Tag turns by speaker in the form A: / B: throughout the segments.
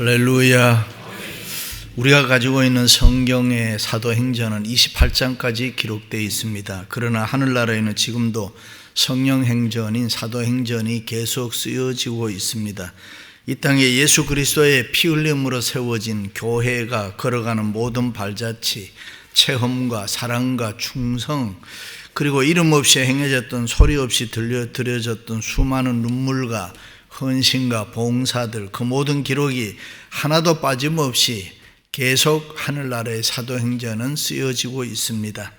A: 할렐루야. 우리가 가지고 있는 성경의 사도행전은 28장까지 기록되어 있습니다. 그러나 하늘나라에는 지금도 성령행전인 사도행전이 계속 쓰여지고 있습니다. 이 땅에 예수 그리스도의 피 흘림으로 세워진 교회가 걸어가는 모든 발자취, 체험과 사랑과 충성, 그리고 이름 없이 행해졌던, 소리 없이 들려졌던 수많은 눈물과 헌신과 봉사들, 그 모든 기록이 하나도 빠짐없이 계속 하늘나라의 사도행전은 쓰여지고 있습니다.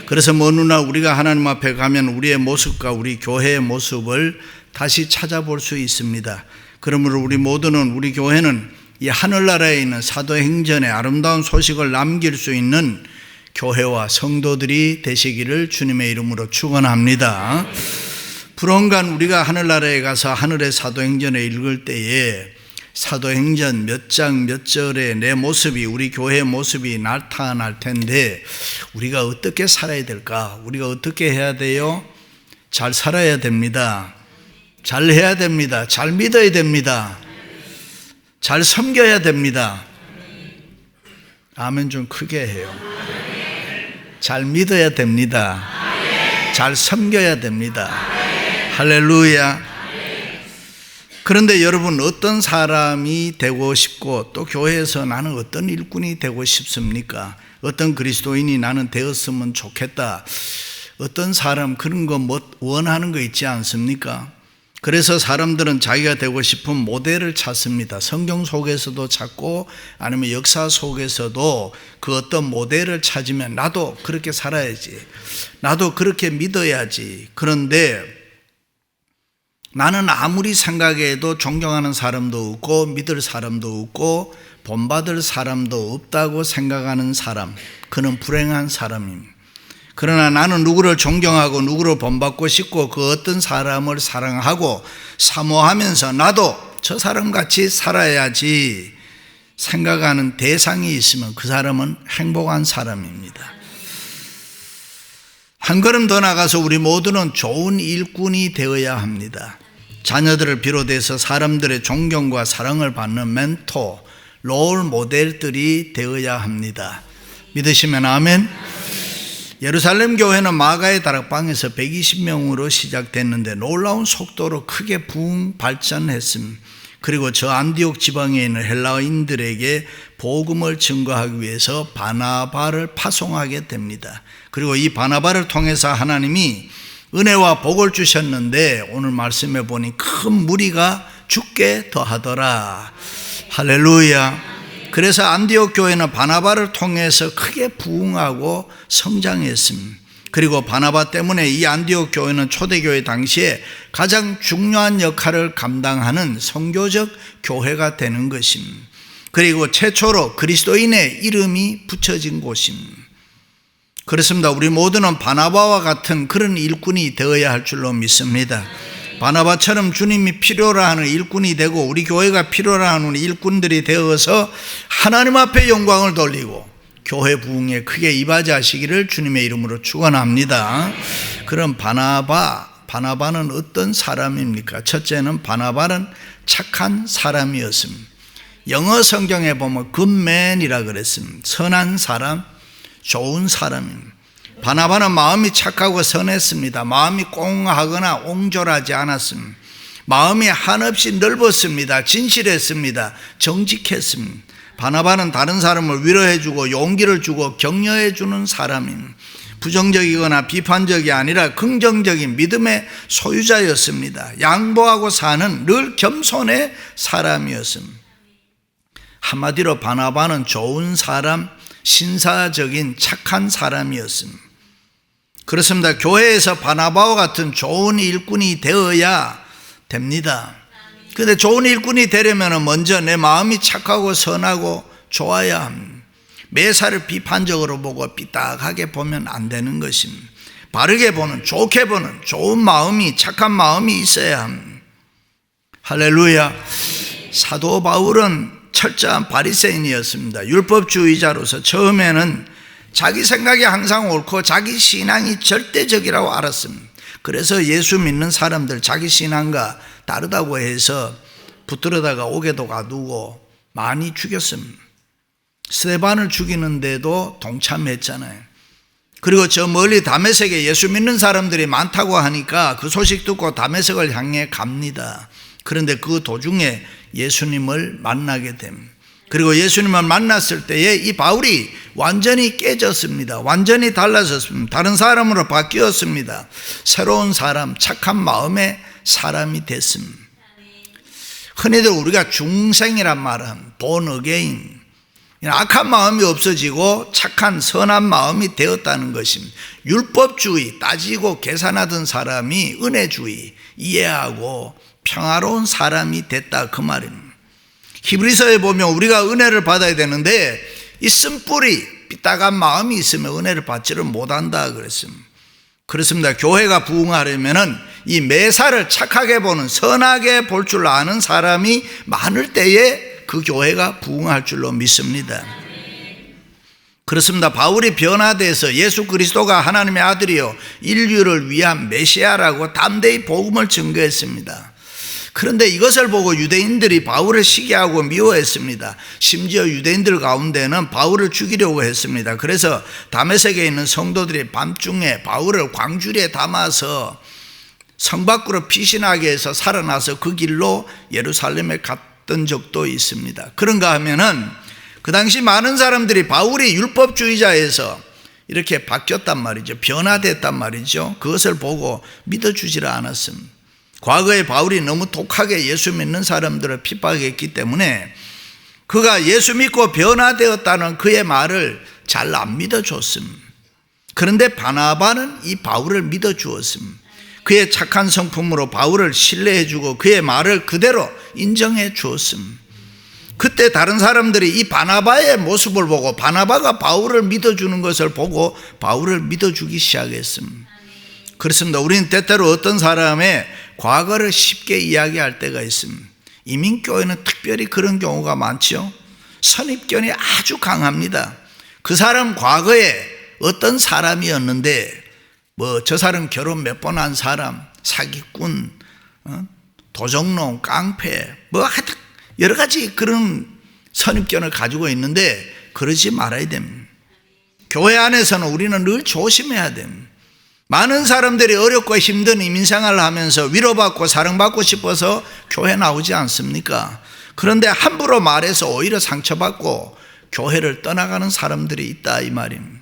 A: 그래서 어느 날 우리가 하나님 앞에 가면 우리의 모습과 우리 교회의 모습을 다시 찾아볼 수 있습니다. 그러므로 우리 모두는, 우리 교회는 이 하늘나라에 있는 사도행전의 아름다운 소식을 남길 수 있는 교회와 성도들이 되시기를 주님의 이름으로 축원합니다. 불언간 우리가 하늘나라에 가서 하늘의 사도행전을 읽을 때에 사도행전 몇 장 몇 절에 내 모습이, 우리 교회의 모습이 나타날 텐데 우리가 어떻게 살아야 될까? 우리가 어떻게 해야 돼요? 잘 살아야 됩니다. 잘 해야 됩니다. 잘 믿어야 됩니다. 잘 섬겨야 됩니다. 아멘 좀 크게 해요. 잘 믿어야 됩니다. 잘 섬겨야 됩니다. 할렐루야. 그런데 여러분, 어떤 사람이 되고 싶고 또 교회에서 나는 어떤 일꾼이 되고 싶습니까? 어떤 그리스도인이 나는 되었으면 좋겠다. 어떤 사람 그런 거 원하는 거 있지 않습니까? 그래서 사람들은 자기가 되고 싶은 모델을 찾습니다. 성경 속에서도 찾고 아니면 역사 속에서도 그 어떤 모델을 찾으면 나도 그렇게 살아야지, 나도 그렇게 믿어야지. 그런데 나는 아무리 생각해도 존경하는 사람도 없고 믿을 사람도 없고 본받을 사람도 없다고 생각하는 사람, 그는 불행한 사람입니다. 그러나 나는 누구를 존경하고 누구를 본받고 싶고 그 어떤 사람을 사랑하고 사모하면서 나도 저 사람같이 살아야지 생각하는 대상이 있으면 그 사람은 행복한 사람입니다. 한 걸음 더 나가서 우리 모두는 좋은 일꾼이 되어야 합니다. 자녀들을 비롯해서 사람들의 존경과 사랑을 받는 멘토, 롤 모델들이 되어야 합니다. 믿으시면 아멘. 예루살렘 교회는 마가의 다락방에서 120명으로 시작됐는데 놀라운 속도로 크게 부흥 발전했습니다. 그리고 저 안디옥 지방에 있는 헬라인들에게 복음을 증거하기 위해서 바나바를 파송하게 됩니다. 그리고 이 바나바를 통해서 하나님이 은혜와 복을 주셨는데 오늘 말씀해 보니 큰 무리가 죽게 더하더라. 할렐루야. 그래서 안디옥 교회는 바나바를 통해서 크게 부흥하고 성장했습니다. 그리고 바나바 때문에 이 안디옥 교회는 초대교회 당시에 가장 중요한 역할을 감당하는 선교적 교회가 되는 것입니다. 그리고 최초로 그리스도인의 이름이 붙여진 곳입니다. 그렇습니다. 우리 모두는 바나바와 같은 그런 일꾼이 되어야 할 줄로 믿습니다. 바나바처럼 주님이 필요로 하는 일꾼이 되고 우리 교회가 필요로 하는 일꾼들이 되어서 하나님 앞에 영광을 돌리고 교회 부흥에 크게 임하시기를 주님의 이름으로 축원합니다. 그럼 바나바는 어떤 사람입니까? 첫째는 바나바는 착한 사람이었습니다. 영어 성경에 보면 good man이라 그랬습니다. 선한 사람, 좋은 사람입니다. 바나바는 마음이 착하고 선했습니다. 마음이 꽁하거나 옹졸하지 않았습니다. 마음이 한없이 넓었습니다. 진실했습니다. 정직했습니다. 바나바는 다른 사람을 위로해주고 용기를 주고 격려해주는 사람입니다. 부정적이거나 비판적이 아니라 긍정적인 믿음의 소유자였습니다. 양보하고 사는 늘 겸손의 사람이었습니다. 한마디로 바나바는 좋은 사람, 신사적인 착한 사람이었습니다. 그렇습니다. 교회에서 바나바와 같은 좋은 일꾼이 되어야 됩니다. 그런데 좋은 일꾼이 되려면 먼저 내 마음이 착하고 선하고 좋아야 합니다. 매사를 비판적으로 보고 삐딱하게 보면 안 되는 것입니다. 바르게 보는, 좋게 보는 좋은 마음이, 착한 마음이 있어야 합니다. 할렐루야. 사도 바울은 철저한 바리새인이었습니다. 율법주의자로서 처음에는 자기 생각이 항상 옳고 자기 신앙이 절대적이라고 알았습니다. 그래서 예수 믿는 사람들 자기 신앙과 다르다고 해서 붙들어다가 옥에도 가두고 많이 죽였습니다. 스데반을 죽이는데도 동참했잖아요. 그리고 저 멀리 다메섹에 예수 믿는 사람들이 많다고 하니까 그 소식 듣고 다메섹을 향해 갑니다. 그런데 그 도중에 예수님을 만나게 됩니다. 그리고 예수님을 만났을 때에 이 바울이 완전히 깨졌습니다. 완전히 달라졌습니다. 다른 사람으로 바뀌었습니다. 새로운 사람, 착한 마음의 사람이 됐습니다. 흔히들 우리가 중생이란 말은 born again, 악한 마음이 없어지고 착한 선한 마음이 되었다는 것입니다. 율법주의, 따지고 계산하던 사람이 은혜주의, 이해하고 평화로운 사람이 됐다, 그 말입니다. 히브리서에 보면 우리가 은혜를 받아야 되는데 이 쓴뿌리 삐딱한 마음이 있으면 은혜를 받지를 못한다 그랬습니다. 그렇습니다. 교회가 부흥하려면은 이 매사를 착하게 보는, 선하게 볼 줄 아는 사람이 많을 때에 그 교회가 부흥할 줄로 믿습니다. 그렇습니다. 바울이 변화돼서 예수 그리스도가 하나님의 아들이요 인류를 위한 메시아라고 담대히 복음을 증거했습니다. 그런데 이것을 보고 유대인들이 바울을 시기하고 미워했습니다. 심지어 유대인들 가운데는 바울을 죽이려고 했습니다. 그래서 다메섹에 있는 성도들이 밤중에 바울을 광주리에 담아서 성 밖으로 피신하게 해서 살아나서 그 길로 예루살렘에 갔던 적도 있습니다. 그런가 하면은 그 당시 많은 사람들이 바울이 율법주의자에서 이렇게 바뀌었단 말이죠. 변화됐단 말이죠. 그것을 보고 믿어주지를 않았습니다. 과거에 바울이 너무 독하게 예수 믿는 사람들을 핍박했기 때문에 그가 예수 믿고 변화되었다는 그의 말을 잘 안 믿어줬습니다. 그런데 바나바는 이 바울을 믿어주었습니다. 그의 착한 성품으로 바울을 신뢰해주고 그의 말을 그대로 인정해 주었습니다. 그때 다른 사람들이 이 바나바의 모습을 보고 바나바가 바울을 믿어주는 것을 보고 바울을 믿어주기 시작했습니다. 그렇습니다. 우리는 때때로 어떤 사람의 과거를 쉽게 이야기할 때가 있습니다. 이민교회는 특별히 그런 경우가 많죠. 선입견이 아주 강합니다. 그 사람 과거에 어떤 사람이었는데 저 사람 결혼 몇 번 한 사람, 사기꾼, 도적놈, 깡패, 하여튼 여러 가지 그런 선입견을 가지고 있는데 그러지 말아야 됩니다. 교회 안에서는 우리는 늘 조심해야 됩니다. 많은 사람들이 어렵고 힘든 이민생활을 하면서 위로받고 사랑받고 싶어서 교회 나오지 않습니까? 그런데 함부로 말해서 오히려 상처받고 교회를 떠나가는 사람들이 있다 이 말입니다.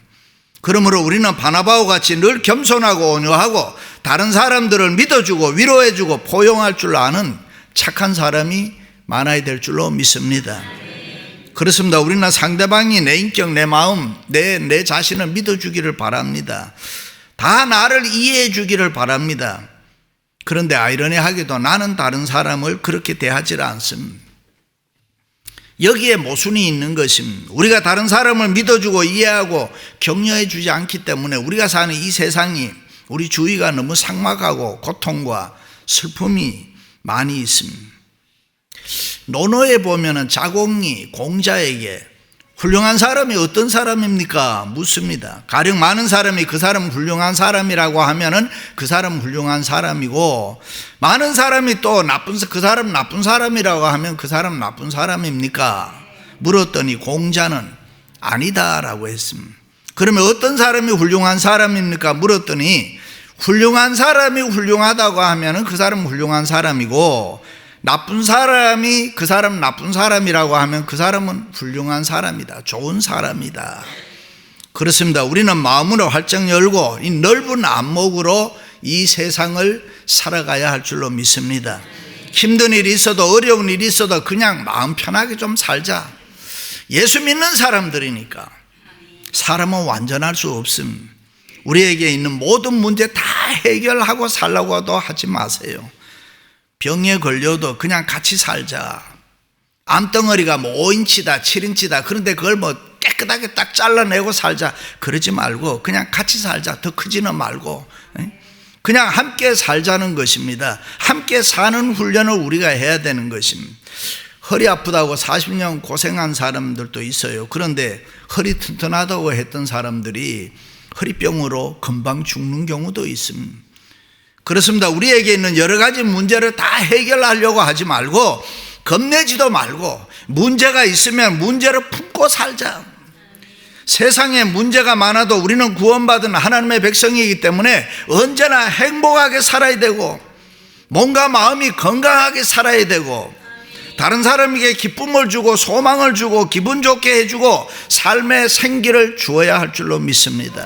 A: 그러므로 우리는 바나바와 같이 늘 겸손하고 온유하고 다른 사람들을 믿어주고 위로해주고 포용할 줄 아는 착한 사람이 많아야 될 줄로 믿습니다. 그렇습니다. 우리는 상대방이 내 인격, 내 마음, 내 자신을 믿어주기를 바랍니다. 다 나를 이해해 주기를 바랍니다. 그런데 아이러니하게도 나는 다른 사람을 그렇게 대하지 않습니다. 여기에 모순이 있는 것입니다. 우리가 다른 사람을 믿어주고 이해하고 격려해 주지 않기 때문에 우리가 사는 이 세상이, 우리 주위가 너무 삭막하고 고통과 슬픔이 많이 있습니다. 논어에 보면은 자공이 공자에게 훌륭한 사람이 어떤 사람입니까? 묻습니다. 가령 많은 사람이 그 사람 훌륭한 사람이라고 하면은 그 사람 훌륭한 사람이고, 많은 사람이 또 그 사람 나쁜 사람이라고 하면 그 사람 나쁜 사람입니까? 물었더니 공자는 아니다라고 했습니다. 그러면 어떤 사람이 훌륭한 사람입니까? 물었더니 훌륭한 사람이 훌륭하다고 하면은 그 사람 훌륭한 사람이고, 나쁜 사람이 그 사람 나쁜 사람이라고 하면 그 사람은 훌륭한 사람이다, 좋은 사람이다. 그렇습니다. 우리는 마음으로 활짝 열고 이 넓은 안목으로 이 세상을 살아가야 할 줄로 믿습니다. 힘든 일이 있어도 어려운 일이 있어도 그냥 마음 편하게 좀 살자. 예수 믿는 사람들이니까. 사람은 완전할 수 없습니다. 우리에게 있는 모든 문제 다 해결하고 살라고도 하지 마세요. 병에 걸려도 그냥 같이 살자. 암덩어리가 5인치다 7인치다 그런데 그걸 깨끗하게 딱 잘라내고 살자, 그러지 말고 그냥 같이 살자. 더 크지는 말고 그냥 함께 살자는 것입니다. 함께 사는 훈련을 우리가 해야 되는 것입니다. 허리 아프다고 40년 고생한 사람들도 있어요. 그런데 허리 튼튼하다고 했던 사람들이 허리병으로 금방 죽는 경우도 있습니다. 그렇습니다. 우리에게 있는 여러 가지 문제를 다 해결하려고 하지 말고 겁내지도 말고 문제가 있으면 문제를 품고 살자. 세상에 문제가 많아도 우리는 구원받은 하나님의 백성이기 때문에 언제나 행복하게 살아야 되고 몸과 마음이 건강하게 살아야 되고 다른 사람에게 기쁨을 주고 소망을 주고 기분 좋게 해주고 삶의 생기를 주어야 할 줄로 믿습니다.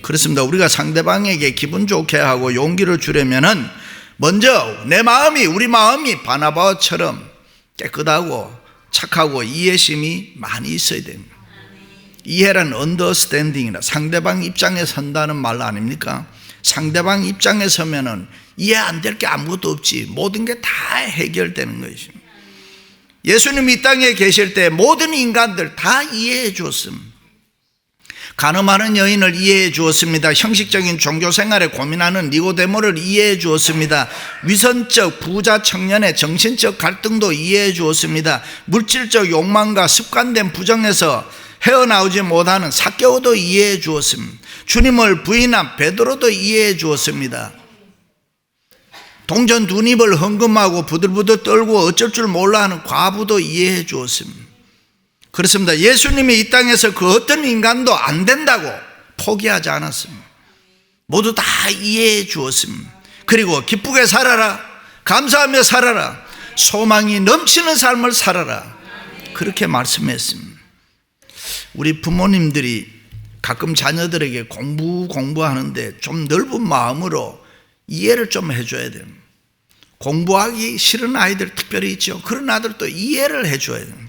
A: 그렇습니다. 우리가 상대방에게 기분 좋게 하고 용기를 주려면은 먼저 내 마음이, 우리 마음이 바나바처럼 깨끗하고 착하고 이해심이 많이 있어야 됩니다. 이해란 understanding이라 상대방 입장에 선다는 말 아닙니까? 상대방 입장에 서면은 이해 안 될 게 아무것도 없지. 모든 게 다 해결되는 것입니다. 예수님이 이 땅에 계실 때 모든 인간들 다 이해해 주었습니다. 가늠하는 여인을 이해해 주었습니다. 형식적인 종교 생활에 고민하는 니고데모를 이해해 주었습니다. 위선적 부자 청년의 정신적 갈등도 이해해 주었습니다. 물질적 욕망과 습관된 부정에서 헤어나오지 못하는 삭개오도 이해해 주었습니다. 주님을 부인한 베드로도 이해해 주었습니다. 동전 두 입을 헌금하고 부들부들 떨고 어쩔 줄 몰라 하는 과부도 이해해 주었습니다. 그렇습니다. 예수님이 이 땅에서 그 어떤 인간도 안 된다고 포기하지 않았습니다. 모두 다 이해해 주었습니다. 그리고 기쁘게 살아라, 감사하며 살아라, 소망이 넘치는 삶을 살아라, 그렇게 말씀했습니다. 우리 부모님들이 가끔 자녀들에게 공부하는데 좀 넓은 마음으로 이해를 좀 해줘야 돼요. 공부하기 싫은 아이들 특별히 있죠. 그런 아들도 이해를 해줘야 돼요.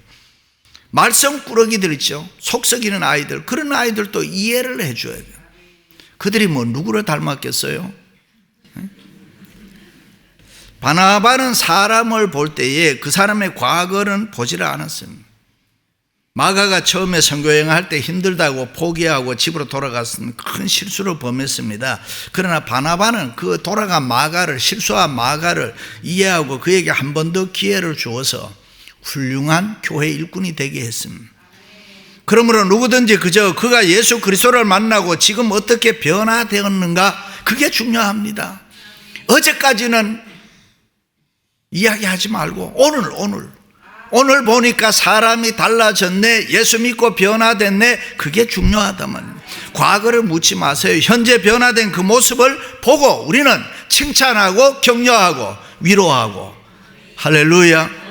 A: 말썽꾸러기들 있죠. 속 썩이는 아이들, 그런 아이들도 이해를 해줘야 돼요. 그들이 뭐 누구를 닮았겠어요? 바나바는 사람을 볼 때에 그 사람의 과거는 보지를 않았습니다. 마가가 처음에 선교여행할 때 힘들다고 포기하고 집으로 돌아갔으면 큰 실수를 범했습니다. 그러나 바나바는 그 돌아간 마가를, 실수한 마가를 이해하고 그에게 한 번 더 기회를 주어서 훌륭한 교회 일꾼이 되게 했습니다. 그러므로 누구든지 그저 그가 예수 그리스도를 만나고 지금 어떻게 변화되었는가, 그게 중요합니다. 어제까지는 이야기하지 말고 오늘 보니까 사람이 달라졌네, 예수 믿고 변화됐네, 그게 중요하다만 과거를 묻지 마세요. 현재 변화된 그 모습을 보고 우리는 칭찬하고 격려하고 위로하고. 할렐루야.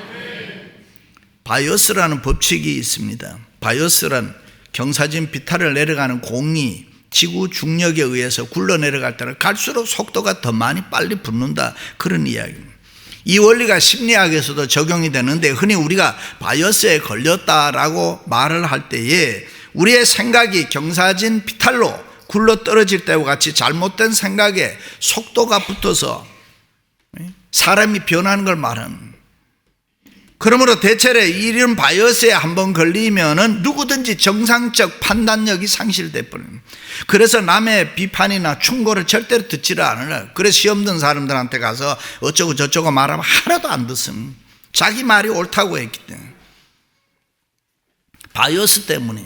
A: 바이어스라는 법칙이 있습니다. 바이어스란 경사진 비탈을 내려가는 공이 지구 중력에 의해서 굴러 내려갈 때는 갈수록 속도가 더 많이 빨리 붙는다, 그런 이야기입니다. 이 원리가 심리학에서도 적용이 되는데 흔히 우리가 바이어스에 걸렸다라고 말을 할 때에 우리의 생각이 경사진 비탈로 굴러 떨어질 때와 같이 잘못된 생각에 속도가 붙어서 사람이 변하는 걸 말하는. 그러므로 대체로 이런 바이어스에 한번 걸리면은 누구든지 정상적 판단력이 상실돼 버립니다. 그래서 남의 비판이나 충고를 절대로 듣지를 않아요. 그래서 시험 든 사람들한테 가서 어쩌고 저쩌고 말하면 하나도 안 듣습니다. 자기 말이 옳다고 했기 때문에. 바이어스 때문에.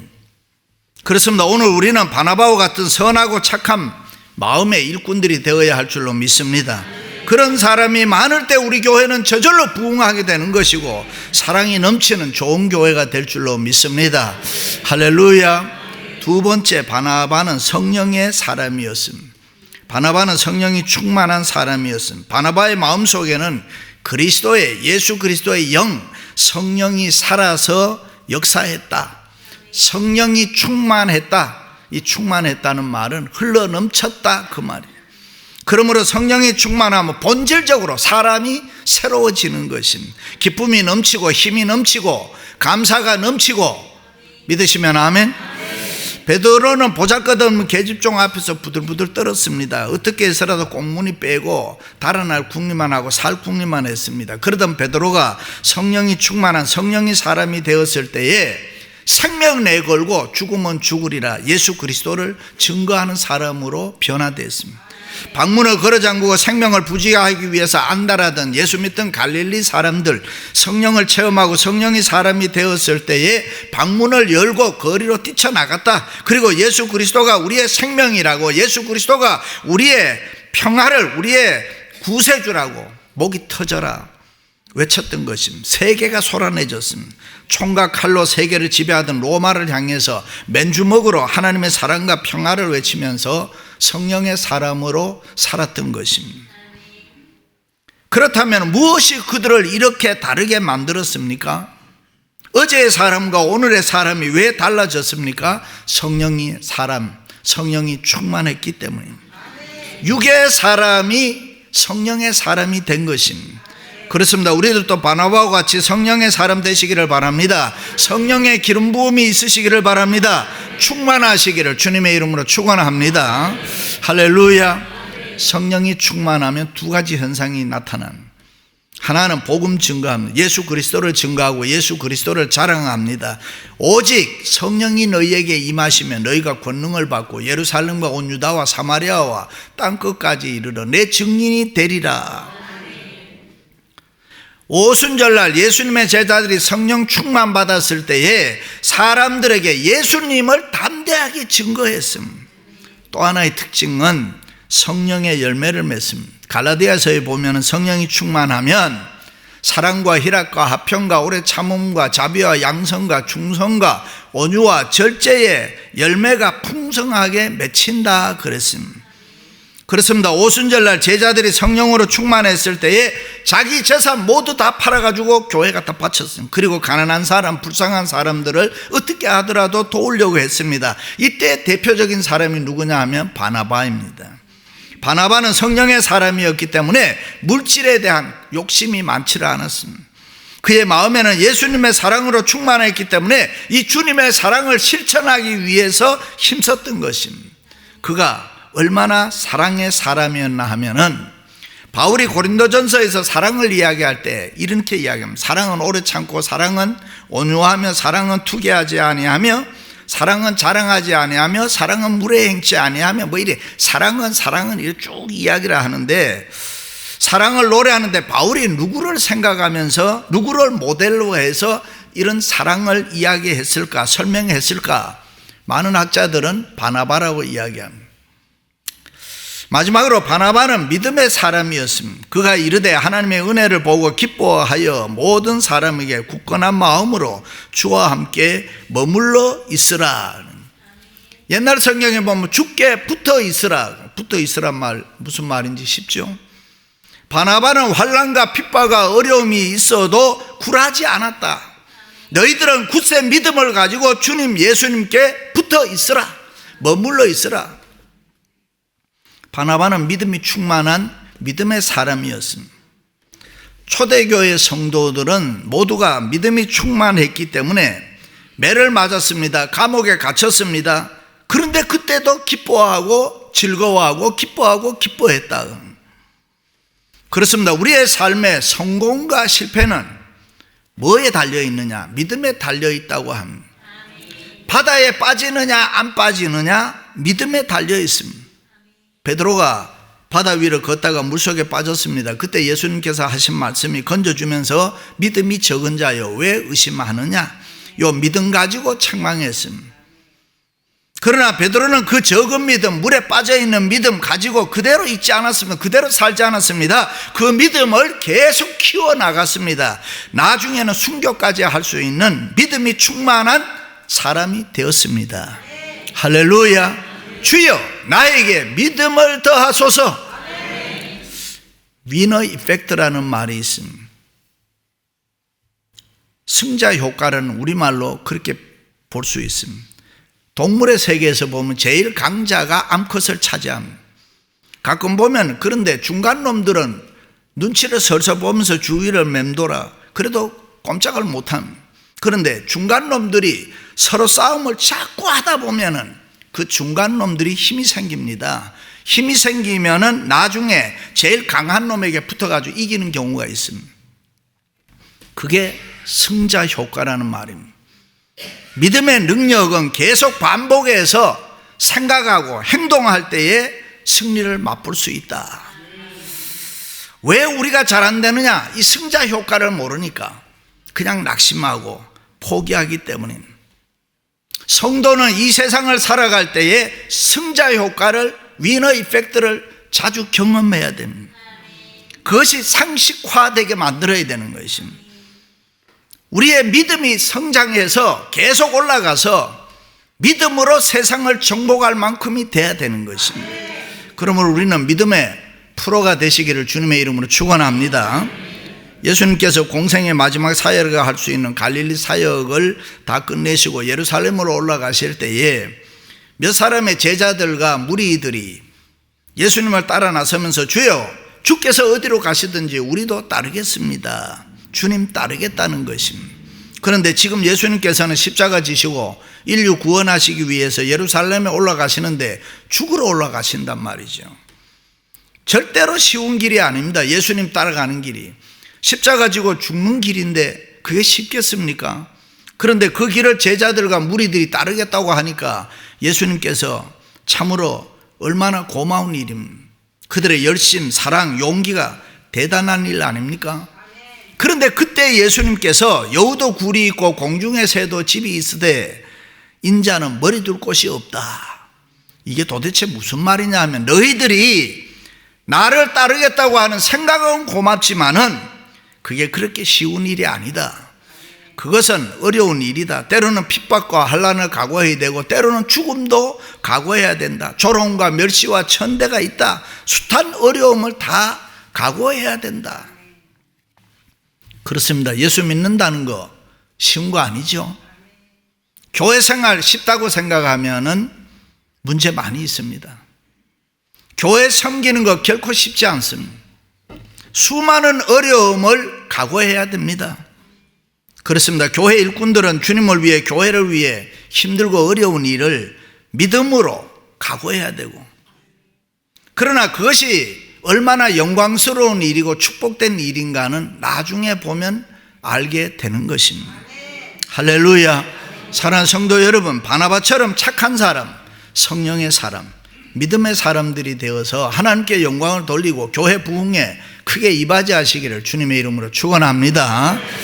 A: 그렇습니다. 오늘 우리는 바나바와 같은 선하고 착한 마음의 일꾼들이 되어야 할 줄로 믿습니다. 그런 사람이 많을 때 우리 교회는 저절로 부흥하게 되는 것이고 사랑이 넘치는 좋은 교회가 될 줄로 믿습니다. 할렐루야. 두 번째, 바나바는 성령의 사람이었습니다. 바나바는 성령이 충만한 사람이었습니다. 바나바의 마음속에는 그리스도의, 예수 그리스도의 영, 성령이 살아서 역사했다. 성령이 충만했다. 이 충만했다는 말은 흘러 넘쳤다, 그 말이에요. 그러므로 성령이 충만하면 본질적으로 사람이 새로워지는 것입니다. 기쁨이 넘치고 힘이 넘치고 감사가 넘치고. 믿으시면 아멘. 베드로는 보잘것없는 계집종 앞에서 부들부들 떨었습니다. 어떻게 해서라도 꽁무니 빼고 달아날 궁리만 하고 살 궁리만 했습니다. 그러던 베드로가 성령이 충만한 성령이 사람이 되었을 때에 생명 내걸고 죽으면 죽으리라 예수 그리스도를 증거하는 사람으로 변화되었습니다. 방문을 걸어 잠그고 생명을 부지하기 위해서 안달하던 예수 믿던 갈릴리 사람들, 성령을 체험하고 성령이 사람이 되었을 때에 방문을 열고 거리로 뛰쳐나갔다. 그리고 예수 그리스도가 우리의 생명이라고, 예수 그리스도가 우리의 평화를, 우리의 구세주라고, 목이 터져라, 외쳤던 것입니다. 세계가 소란해졌습니다. 총과 칼로 세계를 지배하던 로마를 향해서 맨주먹으로 하나님의 사랑과 평화를 외치면서 성령의 사람으로 살았던 것입니다. 그렇다면 무엇이 그들을 이렇게 다르게 만들었습니까? 어제의 사람과 오늘의 사람이 왜 달라졌습니까? 성령이 충만했기 때문입니다. 육의 사람이 성령의 사람이 된 것입니다. 그렇습니다. 우리들도 바나바와 같이 성령의 사람 되시기를 바랍니다. 성령의 기름 부음이 있으시기를 바랍니다. 충만하시기를 주님의 이름으로 축원합니다. 할렐루야. 성령이 충만하면 두 가지 현상이 나타납니다. 하나는 복음 증거합니다. 예수 그리스도를 증거하고 예수 그리스도를 자랑합니다. 오직 성령이 너희에게 임하시면 너희가 권능을 받고 예루살렘과 온 유다와 사마리아와 땅끝까지 이르러 내 증인이 되리라. 오순절날 예수님의 제자들이 성령 충만 받았을 때에 사람들에게 예수님을 담대하게 증거했습니다. 또 하나의 특징은 성령의 열매를 맺습니다. 갈라디아서에 보면 성령이 충만하면 사랑과 희락과 화평과 오래 참음과 자비와 양성과 충성과 온유와 절제의 열매가 풍성하게 맺힌다 그랬습니다. 그렇습니다. 오순절날 제자들이 성령으로 충만했을 때에 자기 재산 모두 다 팔아가지고 교회 갖다 바쳤습니다. 그리고 가난한 사람, 불쌍한 사람들을 어떻게 하더라도 도우려고 했습니다. 이때 대표적인 사람이 누구냐 하면 바나바입니다. 바나바는 성령의 사람이었기 때문에 물질에 대한 욕심이 많지를 않았습니다. 그의 마음에는 예수님의 사랑으로 충만했기 때문에 이 주님의 사랑을 실천하기 위해서 힘썼던 것입니다. 그가 얼마나 사랑의 사람이었나 하면은 바울이 고린도전서에서 사랑을 이야기할 때 이렇게 이야기합니다. 사랑은 오래 참고 사랑은 온유하며 사랑은 투기하지 아니하며 사랑은 자랑하지 아니하며 사랑은 물에 행치 아니하며 뭐 이래 사랑은 이렇게 쭉 이야기를 하는데 사랑을 노래하는데 바울이 누구를 생각하면서 누구를 모델로 해서 이런 사랑을 이야기했을까 설명했을까? 많은 학자들은 바나바라고 이야기합니다. 마지막으로 바나바는 믿음의 사람이었습니다. 그가 이르되 하나님의 은혜를 보고 기뻐하여 모든 사람에게 굳건한 마음으로 주와 함께 머물러 있으라. 옛날 성경에 보면 주께 붙어 있으라. 붙어 있으란 말 무슨 말인지 쉽죠? 바나바는 환난과 핍박과 어려움이 있어도 굴하지 않았다. 너희들은 굳세 믿음을 가지고 주님 예수님께 붙어 있으라. 머물러 있으라. 바나바는 믿음이 충만한 믿음의 사람이었습니다. 초대교회 성도들은 모두가 믿음이 충만했기 때문에 매를 맞았습니다. 감옥에 갇혔습니다. 그런데 그때도 기뻐하고 즐거워하고 기뻐했다. 그렇습니다. 우리의 삶의 성공과 실패는 뭐에 달려있느냐? 믿음에 달려있다고 합니다. 바다에 빠지느냐 안 빠지느냐? 믿음에 달려있습니다. 베드로가 바다 위를 걷다가 물속에 빠졌습니다. 그때 예수님께서 하신 말씀이 건져주면서 믿음이 적은 자여 왜 의심하느냐? 요 믿음 가지고 책망했습니다. 그러나 베드로는 그 적은 믿음, 물에 빠져있는 믿음 가지고 그대로 있지 않았습니다. 그대로 살지 않았습니다. 그 믿음을 계속 키워나갔습니다. 나중에는 순교까지 할 수 있는 믿음이 충만한 사람이 되었습니다. 할렐루야. 주여 나에게 믿음을 더하소서. 위너 이펙트라는 말이 있습니다. 승자 효과는 우리말로 그렇게 볼 수 있습니다. 동물의 세계에서 보면 제일 강자가 암컷을 차지합니다. 가끔 보면 그런데 중간 놈들은 눈치를 설서 보면서 주위를 맴돌아 그래도 꼼짝을 못합니다. 그런데 중간 놈들이 서로 싸움을 자꾸 하다 보면은 그 중간 놈들이 힘이 생깁니다. 힘이 생기면은 나중에 제일 강한 놈에게 붙어가지고 이기는 경우가 있습니다. 그게 승자 효과라는 말입니다. 믿음의 능력은 계속 반복해서 생각하고 행동할 때에 승리를 맛볼 수 있다. 왜 우리가 잘 안 되느냐? 이 승자 효과를 모르니까 그냥 낙심하고 포기하기 때문입니다. 성도는 이 세상을 살아갈 때에 승자 효과를 위너 이펙트를 자주 경험해야 됩니다. 그것이 상식화되게 만들어야 되는 것입니다. 우리의 믿음이 성장해서 계속 올라가서 믿음으로 세상을 정복할 만큼이 돼야 되는 것입니다. 그러므로 우리는 믿음의 프로가 되시기를 주님의 이름으로 축원합니다. 예수님께서 공생의 마지막 사역을 할 수 있는 갈릴리 사역을 다 끝내시고 예루살렘으로 올라가실 때에 몇 사람의 제자들과 무리들이 예수님을 따라 나서면서 주여, 주께서 어디로 가시든지 우리도 따르겠습니다. 주님 따르겠다는 것입니다. 그런데 지금 예수님께서는 십자가 지시고 인류 구원하시기 위해서 예루살렘에 올라가시는데 죽으러 올라가신단 말이죠. 절대로 쉬운 길이 아닙니다. 예수님 따라가는 길이 십자가 지고 죽는 길인데 그게 쉽겠습니까? 그런데 그 길을 제자들과 무리들이 따르겠다고 하니까 예수님께서 참으로 얼마나 고마운 일입니다. 그들의 열심, 사랑, 용기가 대단한 일 아닙니까? 그런데 그때 예수님께서 여우도 굴이 있고 공중의 새도 집이 있으되 인자는 머리 둘 곳이 없다. 이게 도대체 무슨 말이냐 하면, 너희들이 나를 따르겠다고 하는 생각은 고맙지만은 그게 그렇게 쉬운 일이 아니다. 그것은 어려운 일이다. 때로는 핍박과 환난을 각오해야 되고 때로는 죽음도 각오해야 된다. 조롱과 멸시와 천대가 있다. 숱한 어려움을 다 각오해야 된다. 그렇습니다. 예수 믿는다는 거 쉬운 거 아니죠. 교회 생활 쉽다고 생각하면은 문제 많이 있습니다. 교회 섬기는 거 결코 쉽지 않습니다. 수많은 어려움을 각오해야 됩니다. 그렇습니다. 교회 일꾼들은 주님을 위해, 교회를 위해 힘들고 어려운 일을 믿음으로 각오해야 되고, 그러나 그것이 얼마나 영광스러운 일이고 축복된 일인가는 나중에 보면 알게 되는 것입니다. 할렐루야. 사랑하는 성도 여러분, 바나바처럼 착한 사람, 성령의 사람, 믿음의 사람들이 되어서 하나님께 영광을 돌리고 교회 부흥에 크게 이바지하시기를 주님의 이름으로 축원합니다.